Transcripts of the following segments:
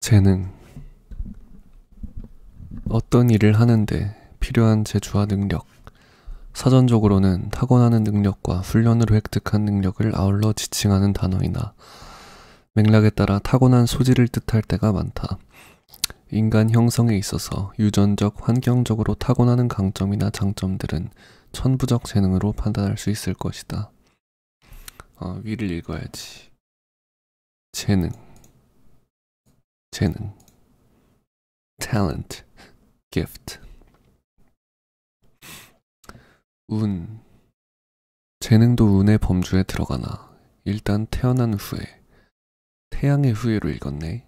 재능. 어떤 일을 하는데 필요한 재주와 능력. 사전적으로는 타고나는 능력과 훈련으로 획득한 능력을 아울러 지칭하는 단어이나 맥락에 따라 타고난 소질을 뜻할 때가 많다. 인간 형성에 있어서 유전적, 환경적으로 타고나는 강점이나 장점들은 천부적 재능으로 판단할 수 있을 것이다. 위를 읽어야지. 재능, talent, gift. 운. 재능도 운의 범주에 들어가나 일단 태어난 후에, 태양의 후예로 읽었네.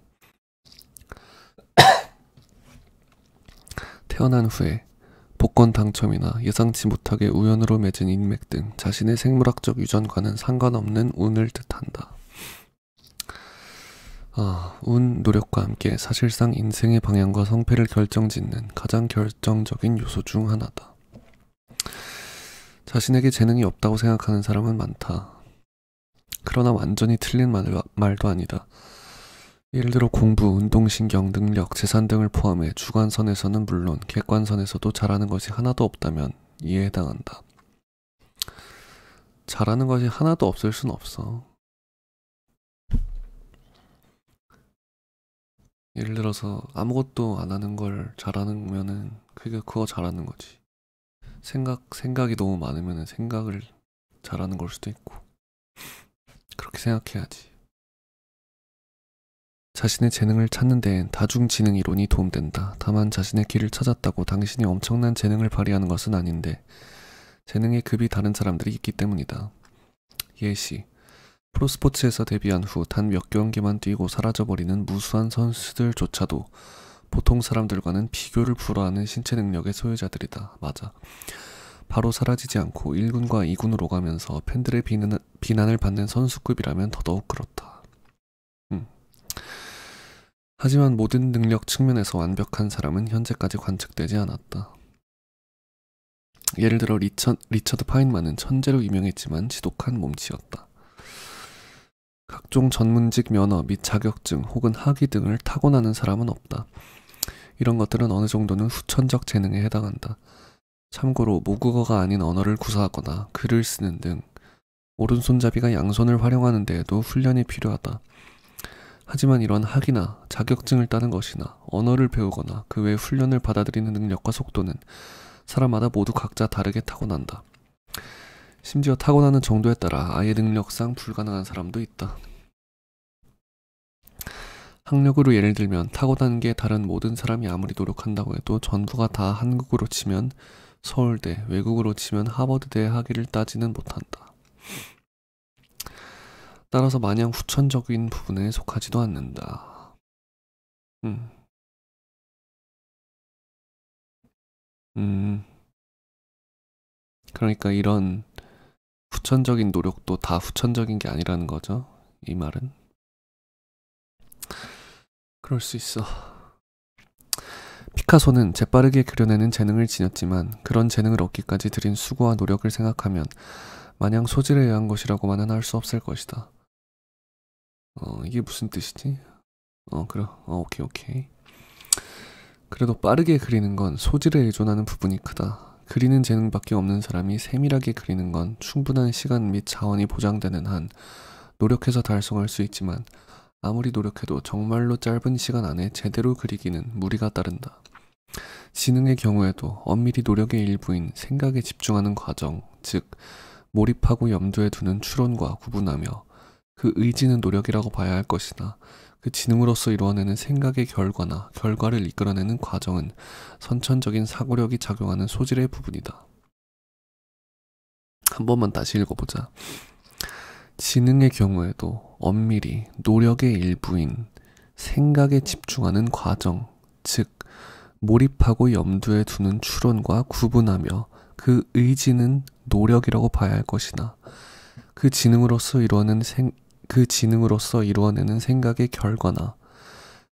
태어난 후에 복권 당첨이나 예상치 못하게 우연으로 맺은 인맥 등 자신의 생물학적 유전과는 상관없는 운을 뜻한다. 운, 노력과 함께 사실상 인생의 방향과 성패를 결정짓는 가장 결정적인 요소 중 하나다. 자신에게 재능이 없다고 생각하는 사람은 많다. 그러나 완전히 틀린 말도 아니다. 예를 들어 공부, 운동신경, 능력, 재산 등을 포함해 주관선에서는 물론 객관선에서도 잘하는 것이 하나도 없다면 이에 해당한다. 잘하는 것이 하나도 없을 순 없어. 예를 들어서 아무것도 안 하는 걸 잘하면은 그거 잘하는 거지. 생각이 너무 많으면 생각을 잘하는 걸 수도 있고. 그렇게 생각해야지. 자신의 재능을 찾는 데엔 다중지능 이론이 도움된다. 다만 자신의 길을 찾았다고 당신이 엄청난 재능을 발휘하는 것은 아닌데 재능의 급이 다른 사람들이 있기 때문이다. 예시, 프로스포츠에서 데뷔한 후 단 몇 경기만 뛰고 사라져버리는 무수한 선수들조차도 보통 사람들과는 비교를 불허하는 신체 능력의 소유자들이다. 맞아. 바로 사라지지 않고 1군과 2군으로 가면서 팬들의 비난을 받는 선수급이라면 더더욱 그렇다. 하지만 모든 능력 측면에서 완벽한 사람은 현재까지 관측되지 않았다. 예를 들어 리처드 파인만은 천재로 유명했지만 지독한 몸치였다. 각종 전문직 면허 및 자격증 혹은 학위 등을 타고나는 사람은 없다. 이런 것들은 어느 정도는 후천적 재능에 해당한다. 참고로 모국어가 아닌 언어를 구사하거나 글을 쓰는 등 오른손잡이가 양손을 활용하는 데에도 훈련이 필요하다. 하지만 이런 학위나 자격증을 따는 것이나 언어를 배우거나 그 외 훈련을 받아들이는 능력과 속도는 사람마다 모두 각자 다르게 타고난다. 심지어 타고나는 정도에 따라 아예 능력상 불가능한 사람도 있다. 학력으로 예를 들면 타고난 게 다른 모든 사람이 아무리 노력한다고 해도 전부가 다 한국으로 치면 서울대, 외국으로 치면 하버드대 학위를 따지는 못한다. 따라서 마냥 후천적인 부분에 속하지도 않는다. 그러니까 이런 후천적인 노력도 다 후천적인 게 아니라는 거죠. 이 말은. 그럴 수 있어. 피카소는 재빠르게 그려내는 재능을 지녔지만 그런 재능을 얻기까지 들인 수고와 노력을 생각하면 마냥 소질에 의한 것이라고만은 할 수 없을 것이다. 이게 무슨 뜻이지? 그래. 오케이. 그래도 빠르게 그리는 건 소질에 의존하는 부분이 크다. 그리는 재능밖에 없는 사람이 세밀하게 그리는 건 충분한 시간 및 자원이 보장되는 한 노력해서 달성할 수 있지만 아무리 노력해도 정말로 짧은 시간 안에 제대로 그리기는 무리가 따른다. 지능의 경우에도 엄밀히 노력의 일부인 생각에 집중하는 과정, 즉 몰입하고 염두에 두는 추론과 구분하며 그 의지는 노력이라고 봐야 할 것이나 그 지능으로서 이루어내는 생각의 결과나 결과를 이끌어내는 과정은 선천적인 사고력이 작용하는 소질의 부분이다. 한 번만 다시 읽어보자. 지능의 경우에도 엄밀히 노력의 일부인 생각에 집중하는 과정, 즉 몰입하고 염두에 두는 추론과 구분하며 그 의지는 노력이라고 봐야 할 것이나 그 지능으로서 이루어내는 생각의 결과나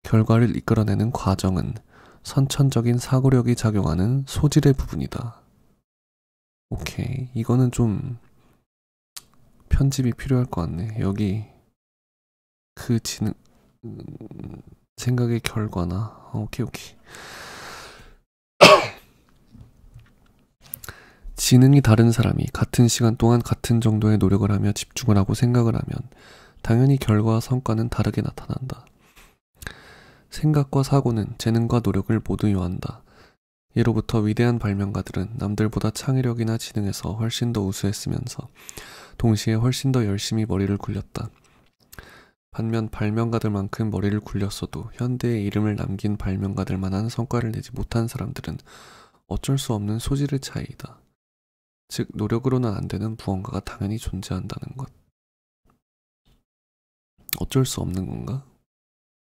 결과를 이끌어내는 과정은 선천적인 사고력이 작용하는 소질의 부분이다. 오케이. 이거는 좀 편집이 필요할 것 같네. 여기 그 지능 생각의 결과나. 오케이, 오케이. 지능이 다른 사람이 같은 시간 동안 같은 정도의 노력을 하며 집중을 하고 생각을 하면 당연히 결과와 성과는 다르게 나타난다. 생각과 사고는 재능과 노력을 모두 요한다. 예로부터 위대한 발명가들은 남들보다 창의력이나 지능에서 훨씬 더 우수했으면서 동시에 훨씬 더 열심히 머리를 굴렸다. 반면 발명가들만큼 머리를 굴렸어도 현대의 이름을 남긴 발명가들만한 성과를 내지 못한 사람들은 어쩔 수 없는 소질의 차이이다. 즉 노력으로는 안 되는 무언가가 당연히 존재한다는 것. 어쩔 수 없는 건가?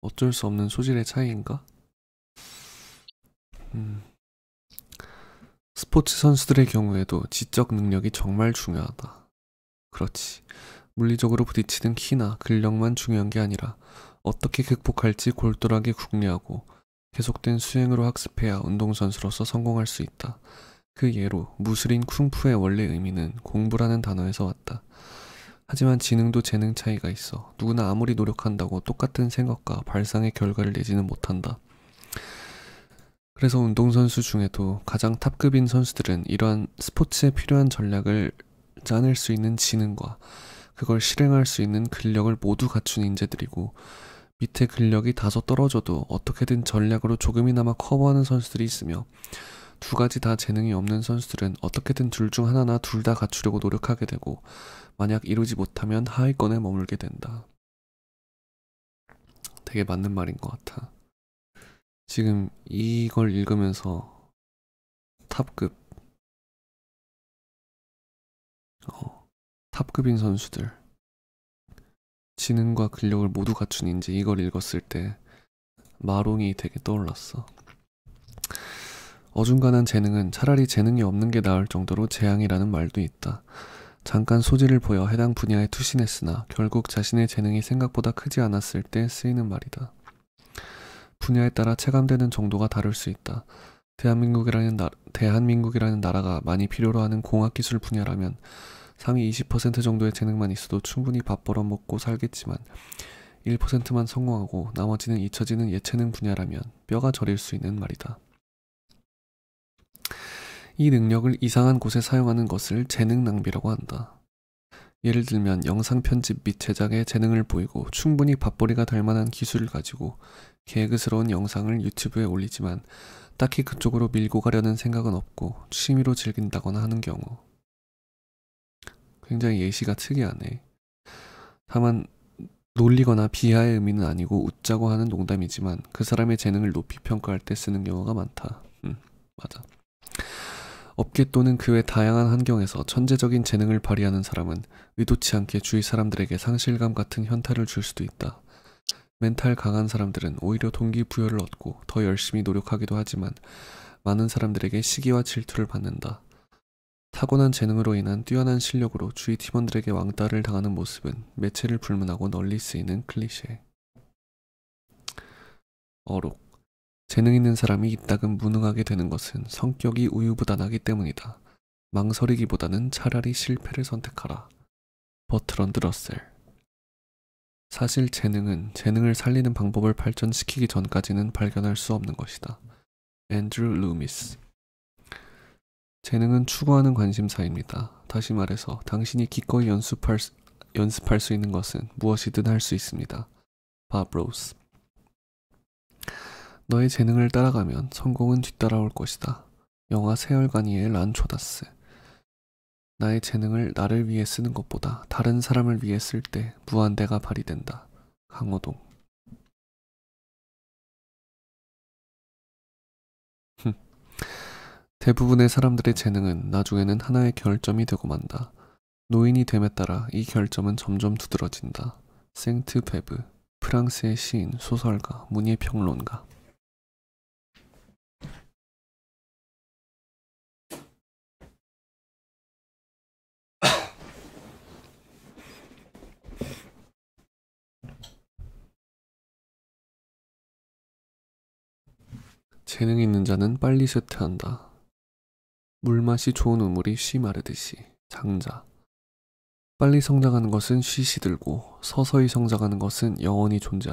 어쩔 수 없는 소질의 차이인가? 스포츠 선수들의 경우에도 지적 능력이 정말 중요하다. 그렇지. 물리적으로 부딪히는 키나 근력만 중요한 게 아니라 어떻게 극복할지 골똘하게 궁리하고 계속된 수행으로 학습해야 운동선수로서 성공할 수 있다. 그 예로 무술인 쿵푸의 원래 의미는 공부라는 단어에서 왔다. 하지만 지능도 재능 차이가 있어 누구나 아무리 노력한다고 똑같은 생각과 발상의 결과를 내지는 못한다. 그래서 운동선수 중에도 가장 탑급인 선수들은 이러한 스포츠에 필요한 전략을 짜낼 수 있는 지능과 그걸 실행할 수 있는 근력을 모두 갖춘 인재들이고 밑에 근력이 다소 떨어져도 어떻게든 전략으로 조금이나마 커버하는 선수들이 있으며 두 가지 다 재능이 없는 선수들은 어떻게든 둘 중 하나나 둘 다 갖추려고 노력하게 되고 만약 이루지 못하면 하위권에 머물게 된다. 되게 맞는 말인 것 같아. 지금 이걸 읽으면서 탑급인 선수들 지능과 근력을 모두 갖춘 인재 이걸 읽었을 때 마롱이 되게 떠올랐어. 어중간한 재능은 차라리 재능이 없는 게 나을 정도로 재앙이라는 말도 있다. 잠깐 소질을 보여 해당 분야에 투신했으나 결국 자신의 재능이 생각보다 크지 않았을 때 쓰이는 말이다. 분야에 따라 체감되는 정도가 다를 수 있다. 대한민국이라는 나라가 많이 필요로 하는 공학기술 분야라면 상위 20% 정도의 재능만 있어도 충분히 밥 벌어먹고 살겠지만 1%만 성공하고 나머지는 잊혀지는 예체능 분야라면 뼈가 저릴 수 있는 말이다. 이 능력을 이상한 곳에 사용하는 것을 재능 낭비라고 한다. 예를 들면 영상 편집 및 제작에 재능을 보이고 충분히 밥벌이가 될 만한 기술을 가지고 개그스러운 영상을 유튜브에 올리지만 딱히 그쪽으로 밀고 가려는 생각은 없고 취미로 즐긴다거나 하는 경우. 굉장히 예시가 특이하네. 다만 놀리거나 비하의 의미는 아니고 웃자고 하는 농담이지만 그 사람의 재능을 높이 평가할 때 쓰는 경우가 많다. 맞아. 업계 또는 그 외 다양한 환경에서 천재적인 재능을 발휘하는 사람은 의도치 않게 주위 사람들에게 상실감 같은 현타를 줄 수도 있다. 멘탈 강한 사람들은 오히려 동기부여를 얻고 더 열심히 노력하기도 하지만 많은 사람들에게 시기와 질투를 받는다. 타고난 재능으로 인한 뛰어난 실력으로 주위 팀원들에게 왕따를 당하는 모습은 매체를 불문하고 널리 쓰이는 클리셰. 어록. 재능 있는 사람이 이따금 무능하게 되는 것은 성격이 우유부단하기 때문이다. 망설이기보다는 차라리 실패를 선택하라. 버트런드 러셀. 사실 재능은 재능을 살리는 방법을 발전시키기 전까지는 발견할 수 없는 것이다. 앤드루 루미스. 재능은 추구하는 관심사입니다. 다시 말해서 당신이 기꺼이 연습할 수 있는 것은 무엇이든 할 수 있습니다. 밥 로스. 너의 재능을 따라가면 성공은 뒤따라올 것이다. 영화 세월간이의 란 초다스. 나의 재능을 나를 위해 쓰는 것보다 다른 사람을 위해 쓸 때 무한대가 발휘된다. 강호동. 대부분의 사람들의 재능은 나중에는 하나의 결점이 되고 만다. 노인이 됨에 따라 이 결점은 점점 두드러진다. 생트 베브. 프랑스의 시인, 소설가, 문예평론가. 재능 있는 자는 빨리 쇠퇴한다. 물맛이 좋은 우물이 쉬 마르듯이. 장자. 빨리 성장하는 것은 쉬 시들고 서서히 성장하는 것은 영원히 존재한다.